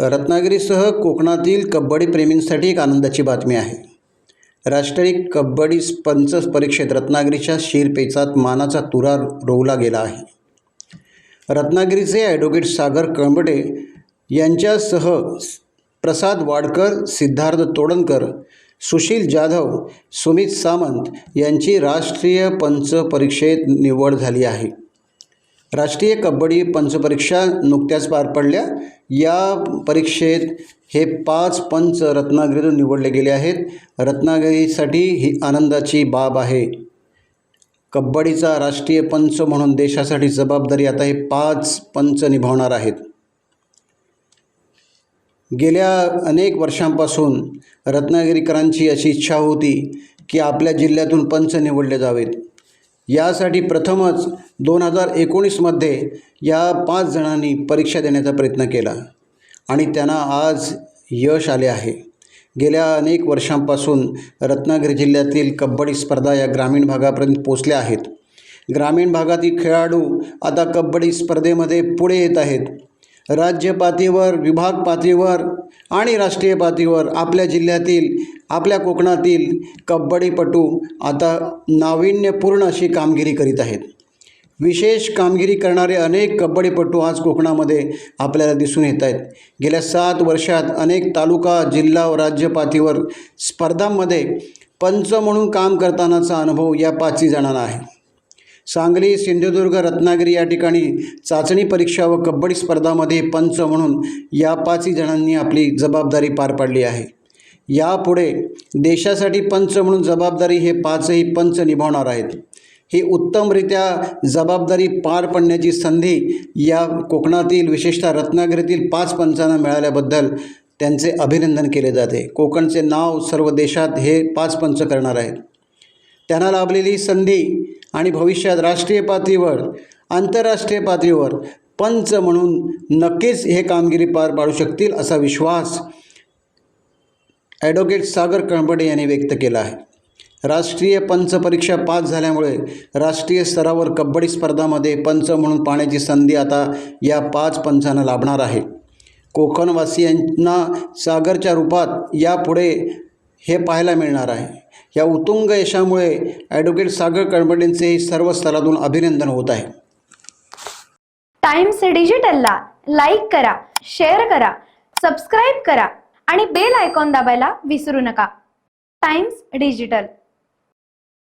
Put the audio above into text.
रत्नागिरीसह कोकणातील कबड्डी प्रेमींसाठी एक आनंदाची बातमी आहे। राष्ट्रीय कबड्डी पंच परीक्षेत रत्नागिरीच्या शिरपेचात मानाचा तुरा रोवला गेला आहे। रत्नागिरीचे ॲडव्होकेट सागर कळंबटे यांच्यासह प्रसाद वाडकर, सिद्धार्थ तोडणकर, सुशील जाधव, सुमित सामंत यांची राष्ट्रीय पंच परीक्षेत निवड झाली आहे। राष्ट्रीय कबड्डी पंचपरीक्षा नुकत्याच पार पडल्या। या परीक्षेत हे 5 पंच रत्नागिरीतून निवडले गेले आहेत। रत्नागिरीसाठी ही आनंदाची बाब आहे। कबड्डीचा राष्ट्रीय पंच म्हणून देशासाठी जबाबदारी आता हे 5 पंच निभावणार आहेत। गेल्या अनेक वर्षांपासून रत्नागिरीकरांची अशी इच्छा होती की आपल्या जिल्ह्यातून पंच निवडले जावेत। यासाठी प्रथमच 2019मध्ये या 5 जणांनी परीक्षा देण्याचा प्रयत्न केला आणि त्यांना आज यश आले आहे। गेल्या अनेक वर्षांपासून रत्नागिरी जिल्ह्यातील कबड्डी स्पर्धा या ग्रामीण भागापर्यंत पोहोचल्या आहेत। ग्रामीण भागातील खेळाडू आता कबड्डी स्पर्धेमध्ये पुढे येत आहेत। राज्य पातळीवर, विभाग पातळीवर आणि राष्ट्रीय पातळीवर आपल्या जिल्ह्यातील, आपल्या कोकणातील कबड्डीपटू आता नाविन्यपूर्ण अशी कामगिरी करीत आहेत। विशेष कामगिरी करणारे अनेक कबड्डीपटू आज कोकणामध्ये आपल्याला दिसून येत आहेत। गेल्या 7 वर्षात अनेक तालुका, जिल्हा व राज्य पातळीवर स्पर्धांमध्ये पंच म्हणून काम करतानाचा अनुभव या 5 जणांना आहे। सांगली, सिंधुदुर्ग, रत्नागिरी या ठिकाणी चाचणी परीक्षा व कबड्डी स्पर्धामध्ये पंच म्हणून या 5 जणांनी आपली जबाबदारी पार पाडली आहे। यापुढे देशासाठी पंच म्हणून जबाबदारी हे 5ही पंच निभावणार आहेत। ही उत्तमरित्या जबाबदारी पार पाडण्याची संधी या कोकणातील, विशेषतः रत्नागिरीतील 5 पंचांना मिळाल्याबद्दल त्यांचे अभिनंदन केले जाते। कोकणचे नाव सर्व देशात हे 5 पंच करणार आहेत। त्यांना लाभलेली संधी आणि भविष्यात राष्ट्रीय पातळीवर, आंतरराष्ट्रीय पातळीवर पंच म्हणून नक्कीच हे कामगिरी पार पाडू शकतील असा विश्वास ॲडव्होकेट सागर कळंबटे यांनी व्यक्त केला आहे। राष्ट्रीय पंच परीक्षा पास झाल्यामुळे राष्ट्रीय स्तरावर कबड्डी स्पर्धामध्ये पंच म्हणून पाहण्याची संधी आता या 5 पंचांना लाभणार आहे। कोकणवासियांना सागरच्या रूपात यापुढे हे पाहायला मिळणार आहे। या उत्तुंग यशामुळे ॲडव्होकेट सागर कळंबटेंचे सर्व स्तरातून अभिनंदन होत आहे। टाइम्स डिजिटलला लाईक करा, शेअर करा, सबस्क्राईब करा आणि बेल आयकॉन दाबायला विसरू नका। Times digital.